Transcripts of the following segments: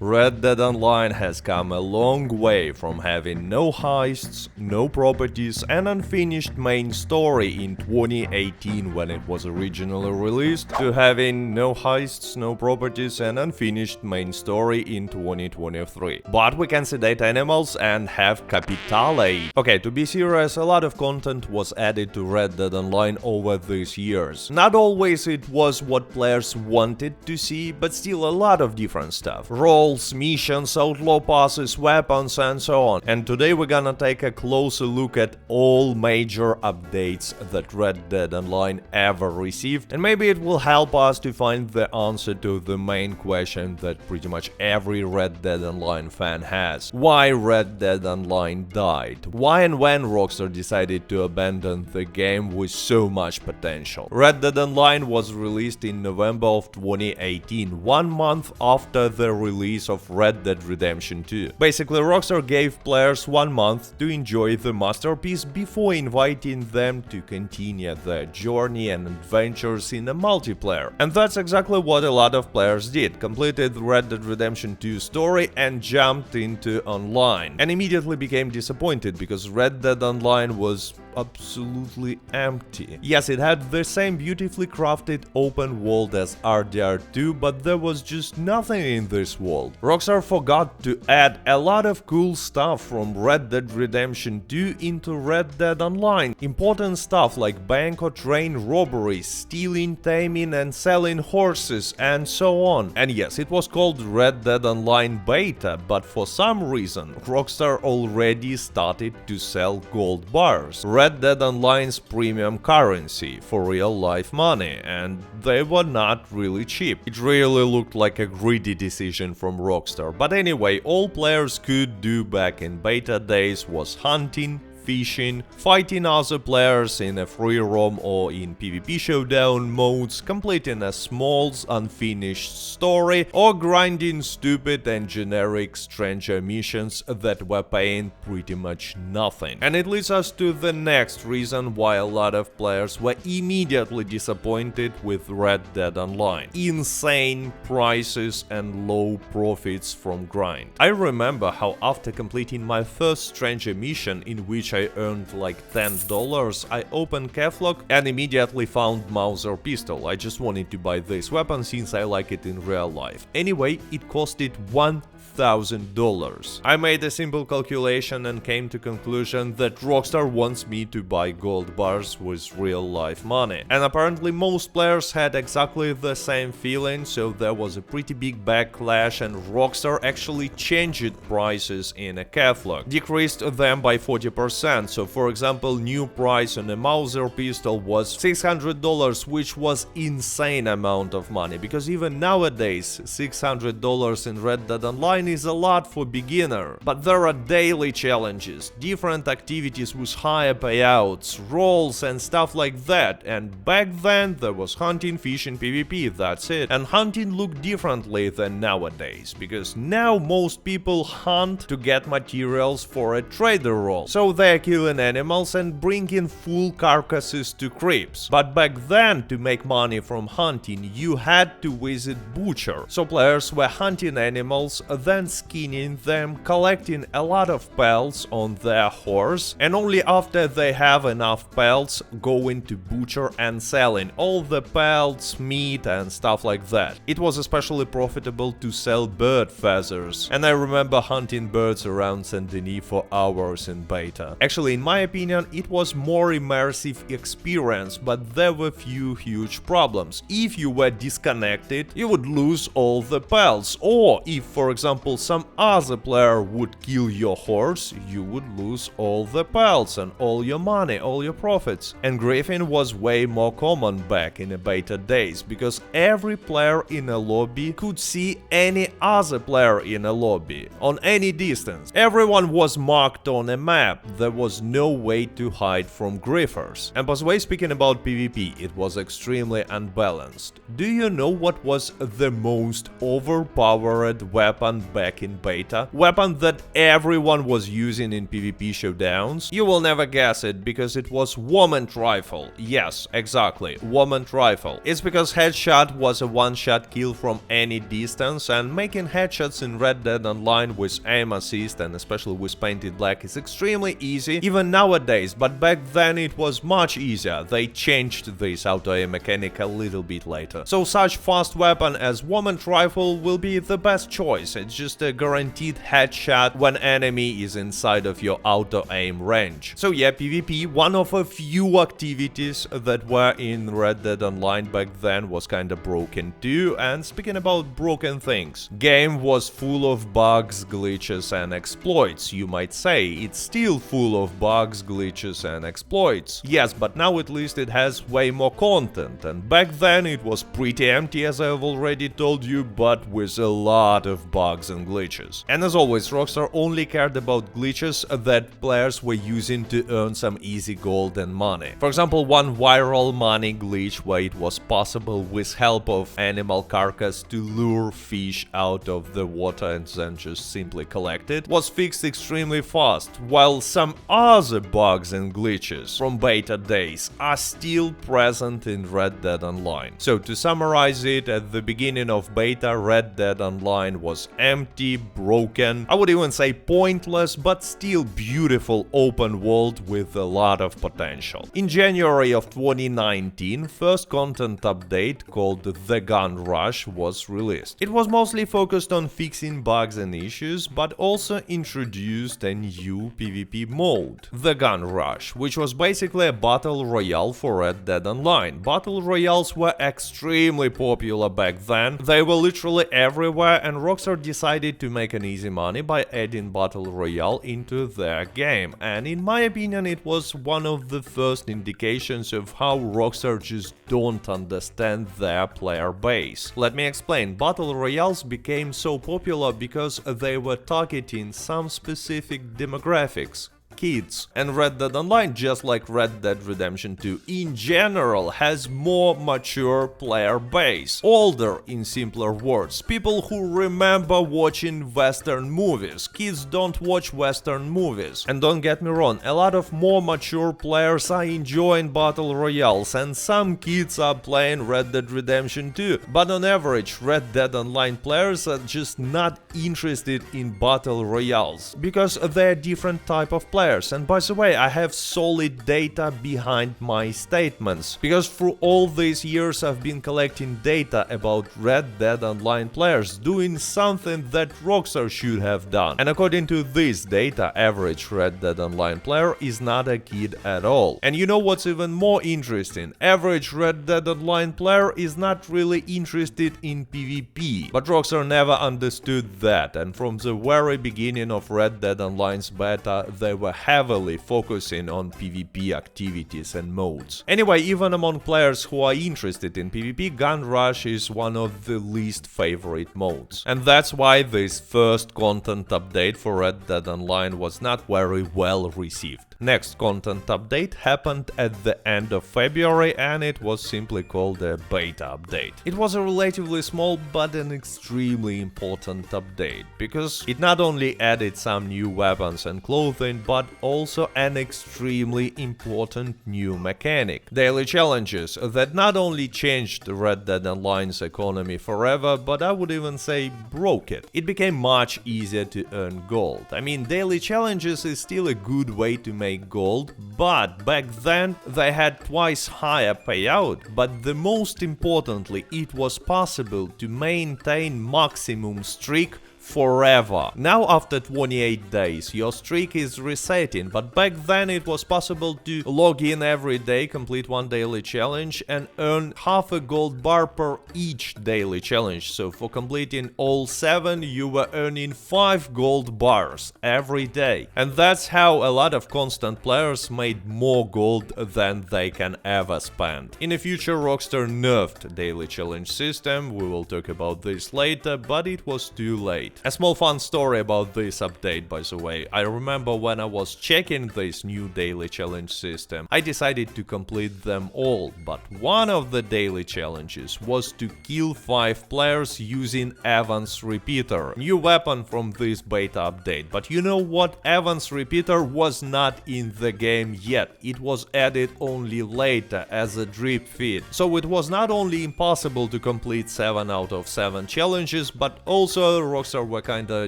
Red Dead Online has come a long way from having no heists, no properties and unfinished main story in 2018 when it was originally released, to having no heists, no properties and unfinished main story in 2023. But we can sedate animals and have Capitale. Okay, to be serious, a lot of content was added to Red Dead Online over these years. Not always it was what players wanted to see, but still a lot of different stuff. Roles, missions, outlaw passes, weapons and so on. And today we're gonna take a closer look at all major updates that Red Dead Online ever received, and maybe it will help us to find the answer to the main question that pretty much every Red Dead Online fan has. Why Red Dead Online died? Why and when Rockstar decided to abandon the game with so much potential? Red Dead Online was released in November of 2018, 1 month after the release of Red Dead Redemption 2. Basically, Rockstar gave players 1 month to enjoy the masterpiece before inviting them to continue their journey and adventures in a multiplayer. And that's exactly what a lot of players did, completed Red Dead Redemption 2 story and jumped into online. And immediately became disappointed because Red Dead Online was absolutely empty. Yes, it had the same beautifully crafted open world as RDR2, but there was just nothing in this world. Rockstar forgot to add a lot of cool stuff from Red Dead Redemption 2 into Red Dead Online. Important stuff like bank or train robberies, stealing, taming and selling horses and so on. And yes, it was called Red Dead Online Beta, but for some reason Rockstar already started to sell gold bars, Red Dead Online's premium currency, for real life money, and they were not really cheap. It really looked like a greedy decision from Rockstar. But anyway, all players could do back in beta days was hunting, fishing, fighting other players in a free roam or in PvP showdown modes, completing a small unfinished story, or grinding stupid and generic stranger missions that were paying pretty much nothing. And it leads us to the next reason why a lot of players were immediately disappointed with Red Dead Online: insane prices and low profits from grind. I remember how after completing my first stranger mission, in which I earned like $10, I opened Keflock and immediately found Mauser pistol. I just wanted to buy this weapon since I like it in real life. Anyway, it costed $1,000. I made a simple calculation and came to conclusion that Rockstar wants me to buy gold bars with real life money. And apparently most players had exactly the same feeling, so there was a pretty big backlash and Rockstar actually changed prices in a Keflock, decreased them by 40%. So for example, new price on a Mauser pistol was $600, which was insane amount of money, because even nowadays $600 in Red Dead Online is a lot for beginner. But there are daily challenges, different activities with higher payouts, roles and stuff like that, and back then there was hunting, fishing, PvP, that's it. And hunting looked differently than nowadays, because now most people hunt to get materials for a trader role, so they're killing animals and bringing full carcasses to crypts. But back then, to make money from hunting, you had to visit butcher. So players were hunting animals, then skinning them, collecting a lot of pelts on their horse, and only after they have enough pelts, going to butcher and selling all the pelts, meat and stuff like that. It was especially profitable to sell bird feathers, and I remember hunting birds around Saint Denis for hours in beta. Actually, in my opinion, it was more immersive experience, but there were few huge problems. If you were disconnected, you would lose all the pelts, or if, for example, some other player would kill your horse, you would lose all the pelts and all your money, all your profits. And griefing was way more common back in the beta days, because every player in a lobby could see any other player in a lobby, on any distance. Everyone was marked on a map, there was no way to hide from griefers. And by the way, speaking about PvP, it was extremely unbalanced. Do you know what was the most overpowered weapon weapon back in beta, weapon that everyone was using in PvP showdowns? You will never guess it, because it was Warmint Rifle. Yes, exactly, Warmint Rifle. It's because headshot was a one-shot kill from any distance, and making headshots in Red Dead Online with aim assist and especially with painted black is extremely easy, even nowadays, but back then it was much easier. They changed this auto-aim mechanic a little bit later. So such fast weapon as Warmint Rifle will be the best choice. It's just a guaranteed headshot when enemy is inside of your auto-aim range. So yeah, PvP, one of a few activities that were in Red Dead Online back then, was kinda broken too. And speaking about broken things, game was full of bugs, glitches and exploits. You might say it's still full of bugs, glitches and exploits. Yes, but now at least it has way more content, and back then it was pretty empty, as I've already told you, but with a lot of bugs and glitches. And as always, Rockstar only cared about glitches that players were using to earn some easy gold and money. For example, one viral money glitch where it was possible with help of animal carcass to lure fish out of the water and then just simply collect it, was fixed extremely fast, while some other bugs and glitches from beta days are still present in Red Dead Online. So to summarize it, at the beginning of beta, Red Dead Online was empty, broken, I would even say pointless, but still beautiful open world with a lot of potential. In January of 2019, first content update called The Gun Rush was released. It was mostly focused on fixing bugs and issues, but also introduced a new PvP mode, The Gun Rush, which was basically a battle royale for Red Dead Online. Battle royales were extremely popular back then, they were literally everywhere, and Rockstar decided to make an easy money by adding battle royale into their game. And in my opinion, it was one of the first indications of how Rockstar just don't understand their player base. Let me explain. Battle royales became so popular because they were targeting some specific demographics. Kids. And Red Dead Online, just like Red Dead Redemption 2 in general, has more mature player base. Older, in simpler words. People who remember watching Western movies. Kids don't watch Western movies. And don't get me wrong, a lot of more mature players are enjoying battle royales, and some kids are playing Red Dead Redemption 2. But on average, Red Dead Online players are just not interested in battle royales, because they're different type of players. And by the way, I have solid data behind my statements, because through all these years I've been collecting data about Red Dead Online players doing something that Rockstar should have done. And according to this data, average Red Dead Online player is not a kid at all. And you know what's even more interesting? Average Red Dead Online player is not really interested in PvP. But Rockstar never understood that, and from the very beginning of Red Dead Online's beta, they were heavily focusing on PvP activities and modes. Anyway, even among players who are interested in PvP, Gun Rush is one of the least favorite modes. And that's why this first content update for Red Dead Online was not very well received. Next content update happened at the end of February, and it was simply called a beta update. It was a relatively small but an extremely important update, because it not only added some new weapons and clothing, but also an extremely important new mechanic. Daily challenges that not only changed Red Dead Online's economy forever, but I would even say broke it. It became much easier to earn gold. I mean, daily challenges is still a good way to make gold, but back then they had twice higher payout, but the most importantly, it was possible to maintain maximum streak forever. Now after 28 days your streak is resetting, but back then it was possible to log in every day, complete one daily challenge and earn half a gold bar per each daily challenge. So for completing all 7 you were earning 5 gold bars every day. And that's how a lot of constant players made more gold than they can ever spend. In the future Rockstar nerfed daily challenge system, we will talk about this later, but it was too late. A small fun story about this update, by the way. I remember when I was checking this new daily challenge system, I decided to complete them all, but one of the daily challenges was to kill 5 players using Evans Repeater, new weapon from this beta update. But you know what? Evans Repeater was not in the game yet. It was added only later as a drip feed. So it was not only impossible to complete 7 out of 7 challenges, but also Rockstar were kinda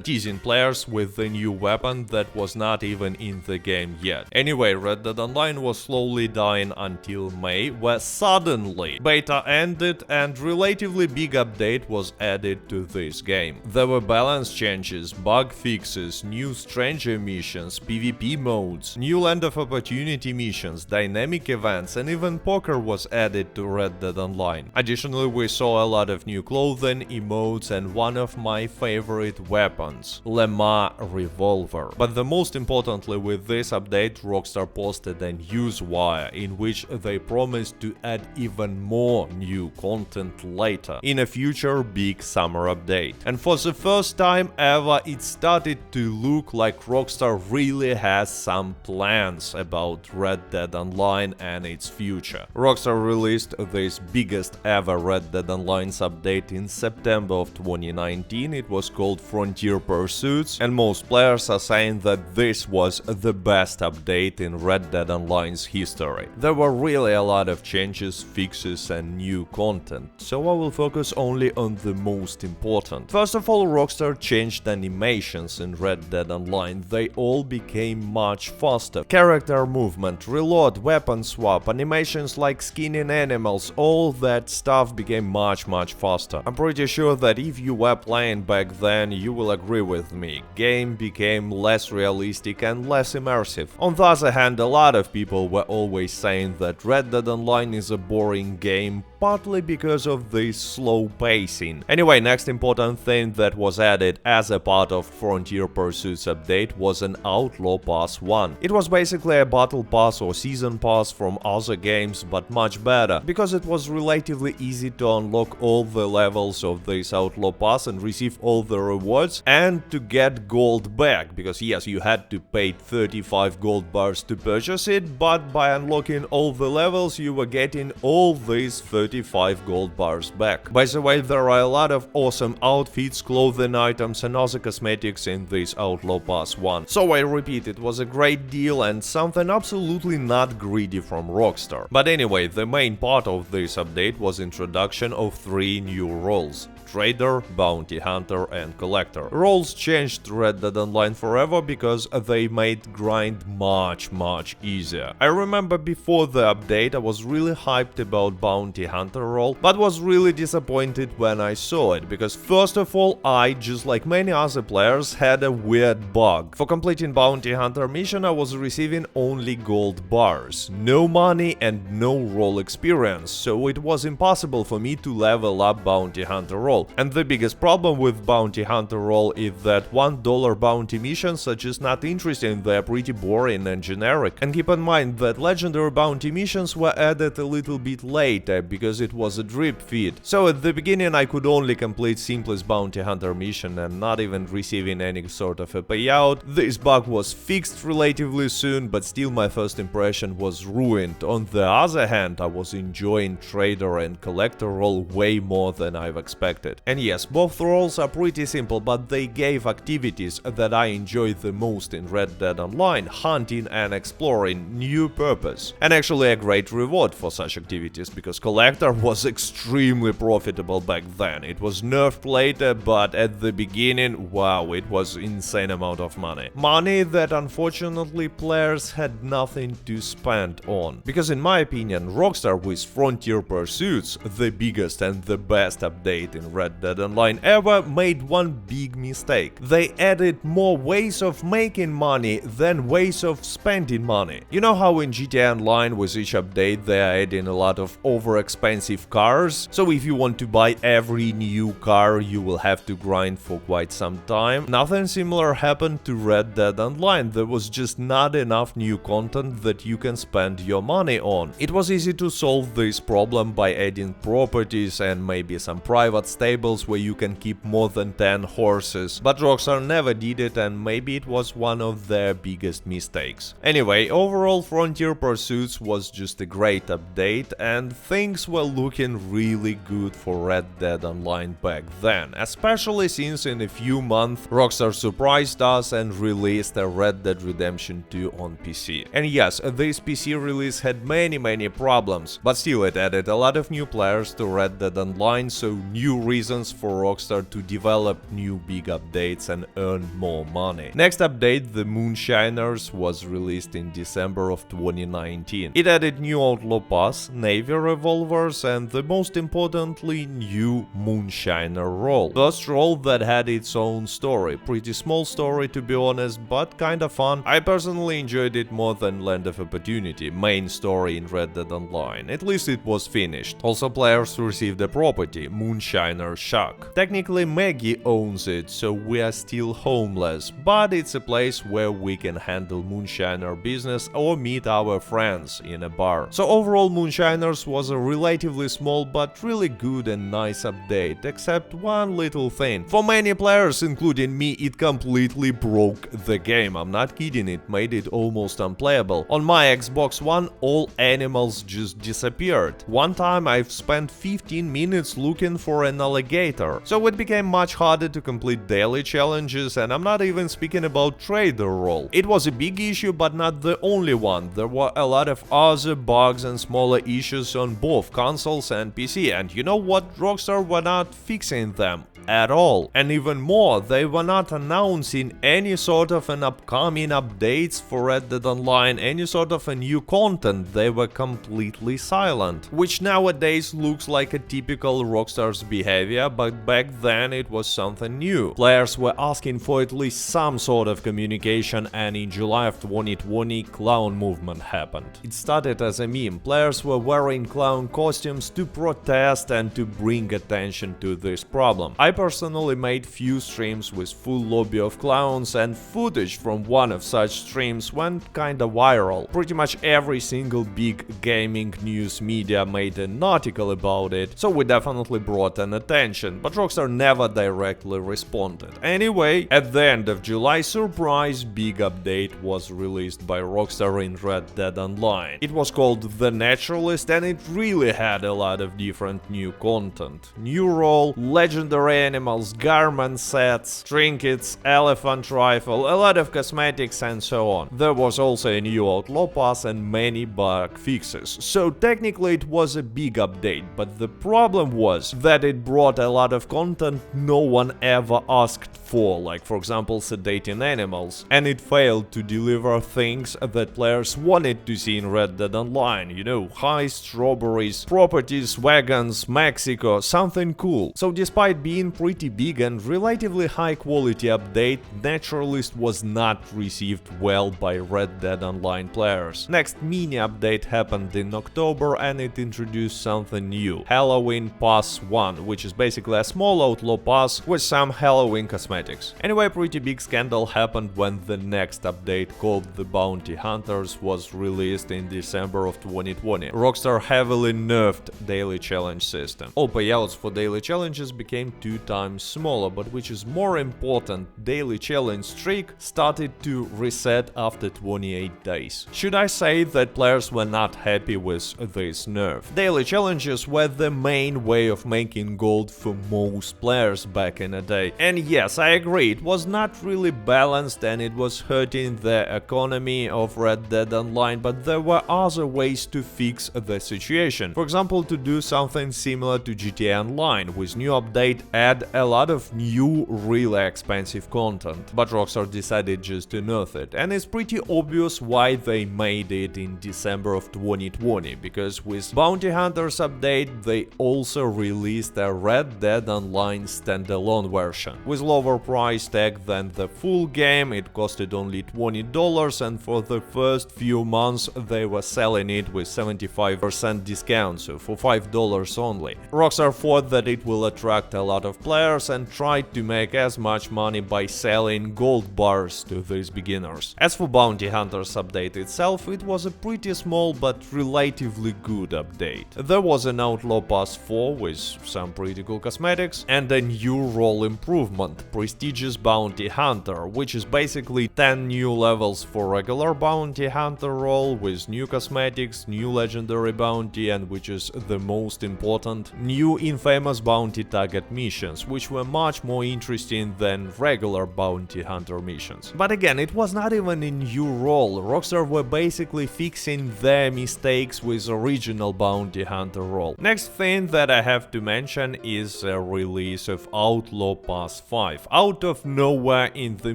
teasing players with the new weapon that was not even in the game yet. Anyway, Red Dead Online was slowly dying until May, where suddenly beta ended and relatively big update was added to this game. There were balance changes, bug fixes, new stranger missions, PvP modes, new Land of Opportunity missions, dynamic events, and even poker was added to Red Dead Online. Additionally, we saw a lot of new clothing, emotes, and one of my favorite weapons, Lemma Revolver. But the most importantly with this update, Rockstar posted a newswire in which they promised to add even more new content later, in a future big summer update. And for the first time ever, it started to look like Rockstar really has some plans about Red Dead Online and its future. Rockstar released this biggest ever Red Dead Online update in September of 2019. It was called Frontier Persuits, and most players are saying that this was the best update in Red Dead Online's history. There were really a lot of changes, fixes, and new content, so I will focus only on the most important. First of all, Rockstar changed animations in Red Dead Online. They all became much faster. Character movement, reload, weapon swap, animations like skinning animals, all that stuff became much faster. I'm pretty sure that if you were playing back then, you will agree with me. Game became less realistic and less immersive. On the other hand, a lot of people were always saying that Red Dead Online is a boring game, partly because of the slow pacing. Anyway, next important thing that was added as a part of Frontier Pursuits update was an Outlaw Pass 1. It was basically a battle pass or season pass from other games, but much better, because it was relatively easy to unlock all the levels of this Outlaw Pass and receive all the rewards, and to get gold back, because yes, you had to pay 35 gold bars to purchase it, but by unlocking all the levels you were getting all these 35 gold bars back. By the way, there are a lot of awesome outfits, clothing items, and other cosmetics in this Outlaw Pass 1. So I repeat, it was a great deal and something absolutely not greedy from Rockstar. But anyway, the main part of this update was introduction of 3 new roles: Trader, Bounty Hunter, and Collector. Roles changed Red Dead Online forever because they made grind much easier. I remember before the update I was really hyped about Bounty Hunter role, but was really disappointed when I saw it, because first of all, I, just like many other players, had a weird bug. For completing Bounty Hunter mission I was receiving only gold bars, no money and no role experience, so it was impossible for me to level up Bounty Hunter role. And the biggest problem with Bounty Hunter role is that $1 bounty missions are just not interesting, they're pretty boring and generic. And keep in mind that legendary bounty missions were added a little bit later, because it was a drip feed. So at the beginning I could only complete simplest Bounty Hunter mission and not even receiving any sort of a payout. This bug was fixed relatively soon, but still my first impression was ruined. On the other hand, I was enjoying Trader and Collector role way more than I've expected. And yes, both roles are pretty simple, but they gave activities that I enjoy the most in Red Dead Online, hunting and exploring, new purpose. And actually a great reward for such activities, because Collector was extremely profitable back then. It was nerfed later, but at the beginning, wow, it was insane amount of money. Money that unfortunately players had nothing to spend on. Because in my opinion, Rockstar with Frontier Pursuits, the biggest and the best update in Red Dead Online ever, made one big mistake. They added more ways of making money than ways of spending money. You know how in GTA Online with each update they are adding a lot of over-expensive cars? So if you want to buy every new car, you will have to grind for quite some time. Nothing similar happened to Red Dead Online. There was just not enough new content that you can spend your money on. It was easy to solve this problem by adding properties and maybe some private stables stables where you can keep more than 10 horses, but Rockstar never did it, and maybe it was one of their biggest mistakes. Anyway, overall Frontier Pursuits was just a great update, and things were looking really good for Red Dead Online back then, especially since in a few months Rockstar surprised us and released a Red Dead Redemption 2 on PC. And yes, this PC release had many problems, but still it added a lot of new players to Red Dead Online, so new reasons for Rockstar to develop new big updates and earn more money. Next update, the Moonshiners, was released in December of 2019. It added new Outlaw Pass, Navy revolvers, and the most importantly, new Moonshiner role. First role that had its own story. Pretty small story to be honest, but kinda fun. I personally enjoyed it more than Land of Opportunity, main story in Red Dead Online. At least it was finished. Also players received a property, Moonshiner Shack. Technically Maggie owns it, so we are still homeless, but it's a place where we can handle Moonshiner business or meet our friends in a bar. So overall Moonshiners was a relatively small but really good and nice update, except one little thing. For many players, including me, it completely broke the game. I'm not kidding, it made it almost unplayable. On my Xbox One, all animals just disappeared. One time I've spent 15 minutes looking for an alligator. So it became much harder to complete daily challenges, and I'm not even speaking about trader role. It was a big issue, but not the only one. There were a lot of other bugs and smaller issues on both consoles and PC, and you know what? Rockstar were not fixing them at all. And even more, they were not announcing any sort of an upcoming updates for Red Dead Online, any sort of a new content. They were completely silent, which nowadays looks like a typical Rockstar's behavior, but back then it was something new. Players were asking for at least some sort of communication, and in July of 2020 clown movement happened. It started as a meme. Players were wearing clown costumes to protest and to bring attention to this problem. I personally made few streams with full lobby of clowns, and footage from one of such streams went kinda viral. Pretty much every single big gaming news media made an article about it, so we definitely brought an attention, but Rockstar never directly responded. Anyway, at the end of July, surprise big update was released by Rockstar in Red Dead Online. It was called The Naturalist, and it really had a lot of different new content. New role, legendary animals, garment sets, trinkets, elephant rifle, a lot of cosmetics and so on. There was also a new Outlaw Pass and many bug fixes. So technically it was a big update, but the problem was that it brought a lot of content no one ever asked for, like for example sedating animals, and it failed to deliver things that players wanted to see in Red Dead Online, you know, heists, robberies, properties, wagons, Mexico, something cool. So despite being pretty big and relatively high quality update, Naturalist was not received well by Red Dead Online players. Next mini update happened in October, and it introduced something new, Halloween Pass 1, which is basically a small Outlaw Pass with some Halloween cosmetics. Anyway, pretty big scandal happened when the next update, called The Bounty Hunters, was released in December of 2020. Rockstar heavily nerfed daily challenge system. All payouts for daily challenges became 2 times smaller, but which is more important, daily challenge streak started to reset after 28 days. Should I say that players were not happy with this nerf? Daily challenges were the main way of making gold for most players back in the day. And yes, I agree, it was not really balanced and it was hurting the economy of Red Dead Online, but there were other ways to fix the situation. For example, to do something similar to GTA Online, with new update add a lot of new really expensive content. But Rockstar decided just to nerf it, and it's pretty obvious why they made it in December of 2020, because with Bounty Hunters update they also released a Red Dead Online standalone version. With lower price tag than the full game, it costed only $20, and for the first few months they were selling it with 75% discount, so for $5 only. Rockstar thought that it will attract a lot of players and tried to make as much money by selling gold bars to these beginners. As for Bounty Hunters update itself, it was a pretty small but relatively good update. There was an Outlaw Pass 4 with some pretty cool cosmetics and a new role improvement, Prestigious Bounty Hunter, which is basically 10 new levels for regular Bounty Hunter role with new cosmetics, new legendary bounty, and which is the most important, new infamous bounty target missions, which were much more interesting than regular Bounty Hunter missions. But again, it was not even a new role. Rockstar were basically fixing their mistakes with original Bounty Hunter role. Next thing that I have to mention is the release of Outlaw Pass 5. Out of nowhere in the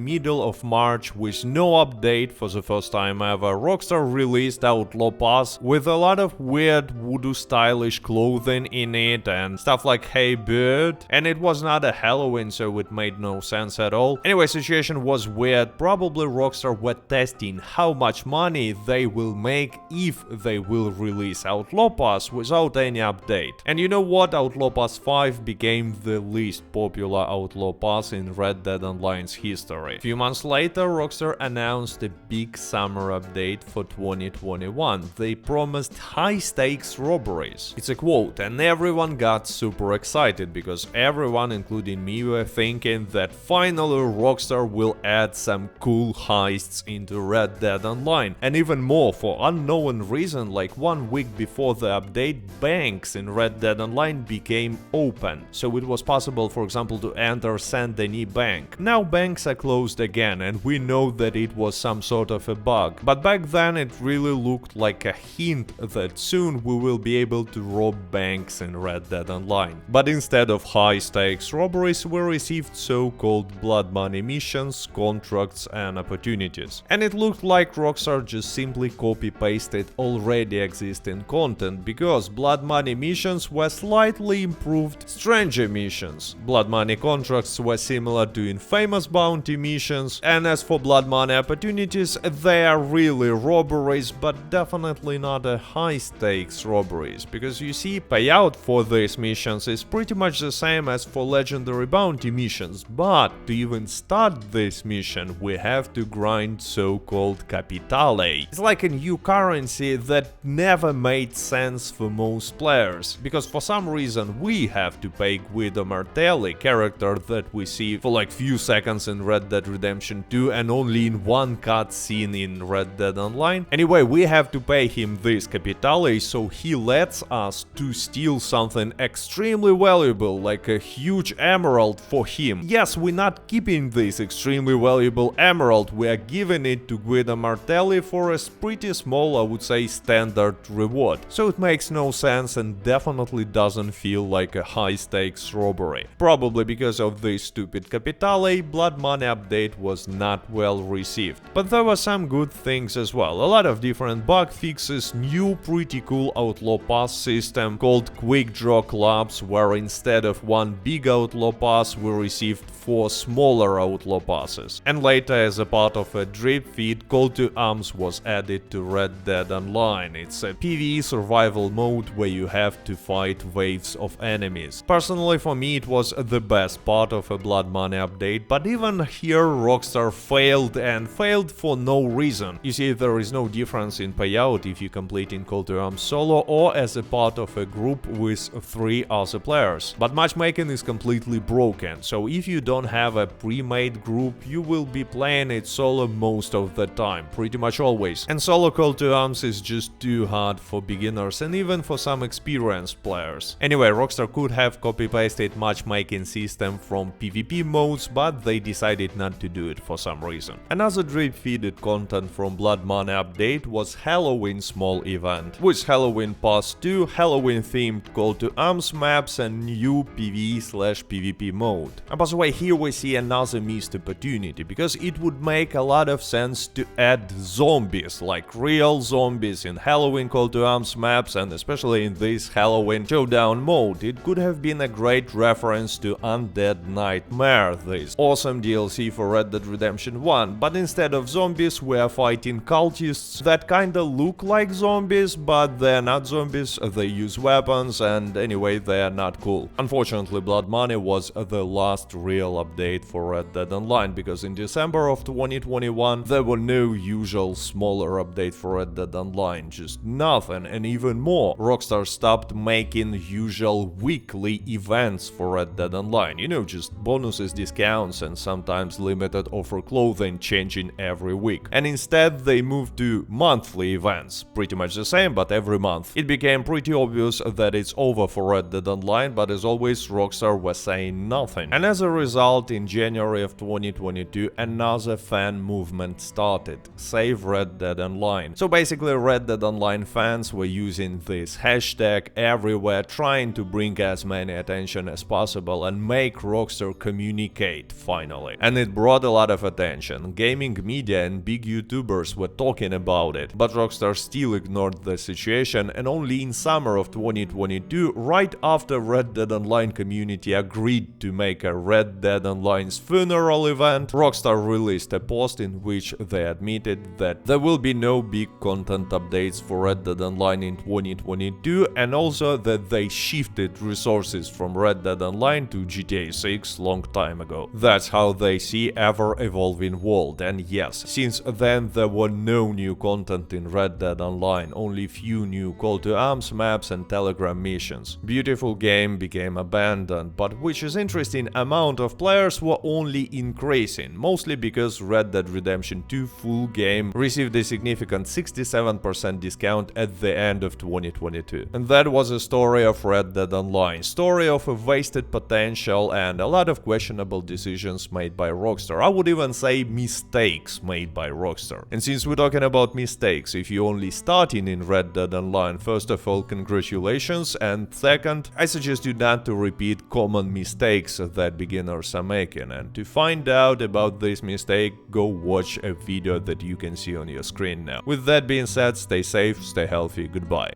middle of March with no update for the first time ever, Rockstar released Outlaw Pass with a lot of weird voodoo stylish clothing in it and stuff like Hey Bird, and it was not a Halloween, so it made no sense at all. Anyway, situation was weird. Probably Rockstar were testing how much money they will make if they will release Outlaw Pass without any update. And you know what? Outlaw Pass 5 became the least popular Outlaw Pass in Red Dead Online's history. A few months later, Rockstar announced a big summer update for 2021. They promised high-stakes robberies. It's a quote, and everyone got super excited because everyone, including me, were thinking that finally Rockstar will add some cool heists into Red Dead Online. And even more, for unknown reason, like 1 week before the update, banks in Red Dead Online became open. So it was possible, for example, to enter Saint Denis Bank. Now banks are closed again, and we know that it was some sort of a bug. But back then it really looked like a hint that soon we will be able to rob banks in Red Dead Online. But instead of high-stakes robberies, we received so-called blood money missions, contracts and opportunities. And it looked like Rockstar just simply copy-pasted already existing content, because blood money missions were slightly improved stranger missions. Blood money contracts were similar to infamous bounty missions, and as for blood money opportunities, they are really robberies, but definitely not a high-stakes robberies, because you see, payout for these missions is pretty much the same as for legendary bounty missions, but to even start this mission we have to grind so-called capitale. It's like a new currency that never made sense for most players, because for some reason we have to pay Guido Martelli, character that we see for like few seconds in Red Dead Redemption 2 and only in one cutscene in Red Dead Online. Anyway, we have to pay him this capitale, so he lets us to steal something extremely valuable, like a huge emerald for him. Yes, we're not keeping this extremely valuable emerald, we are giving it to Guido Martelli for a pretty small, I would say, standard reward. So it makes no sense and definitely doesn't feel like a high-stakes robbery. Probably because of this stupid capitale, blood money update was not well received. But there were some good things as well. A lot of different bug fixes, new pretty cool Outlaw Pass system called Quick Draw Clubs, where instead of one big Outlaw Pass we received 4 smaller Outlaw Passes. And later, as a part of a drip feed, Call to Arms was added to Red Dead Online. It's a PvE survival mode where you have to fight waves of enemies. Personally, for me it was the best part of a blood money update, but even here Rockstar failed, and failed for no reason. You see, there is no difference in payout if you complete in Call to Arms solo or as a part of a group with 3 other players. But matchmaking is completely broken, so if you don't have a pre-made group, you will be playing it solo most of the time, pretty much always. And solo Call to Arms is just too hard for beginners and even for some experienced players. Anyway, Rockstar could have copy-pasted matchmaking system from PvP modes, but they decided not to do it for some reason. Another drip-feeded content from Blood Money update was Halloween small event, with Halloween Pass 2, Halloween-themed Call to Arms maps and new PvE/PvP mode. And by the way, here we see another missed opportunity, because it would make a lot of sense to add zombies, like real zombies in Halloween Call to Arms maps, and especially in this Halloween Showdown mode. It could have been a great reference to Undead Nightmare, this awesome DLC for Red Dead Redemption 1, but instead of zombies we are fighting cultists that kinda look like zombies, but they're not zombies, they use weapons, and anyway, they are not cool. Unfortunately, Blood Money was the last real update for Red Dead Online, because in December of 2021 there were no usual smaller update for Red Dead Online, just nothing. And even more, Rockstar stopped making usual weekly events for Red Dead Online, you know, just bonuses, discounts and sometimes limited offer clothing changing every week. And instead they moved to monthly events, pretty much the same but every month. It became pretty obvious that it's over for Red Dead Online, but as always Rockstar was saying nothing. And as a result, in January of 2022 another fan movement started: Save Red Dead Online. So basically Red Dead Online fans were using this hashtag everywhere, trying to bring as many attention as possible and make Rockstar communicate finally. And it brought a lot of attention. Gaming media and big YouTubers were talking about it, but Rockstar still ignored the situation, and only in summer of 2022, right after Red Dead Online community agreed to make a Red Dead Online's funeral event, Rockstar released a post in which they admitted that there will be no big content updates for Red Dead Online in 2022, and also that they shifted resources from Red Dead Online to GTA 6 long time ago. That's how they see ever-evolving world, and yes, since then there were no new content in Red Dead Online, only few new call to arms maps and telegram missions. Beautiful game became abandoned, but which is interesting, amount of players were only increasing, mostly because Red Dead Redemption 2 full game received a significant 67% discount at the end of 2022. And that was a story of Red Dead Online, story of a wasted potential and a lot of questionable decisions made by Rockstar. I would even say mistakes made by Rockstar. And since we're talking about mistakes, if you're only starting in Red Dead Online, first of all, congratulations, and second, I suggest you not to repeat common mistakes that beginners are making. And to find out about this mistake, go watch a video that you can see on your screen now. With that being said, stay safe, stay healthy, goodbye.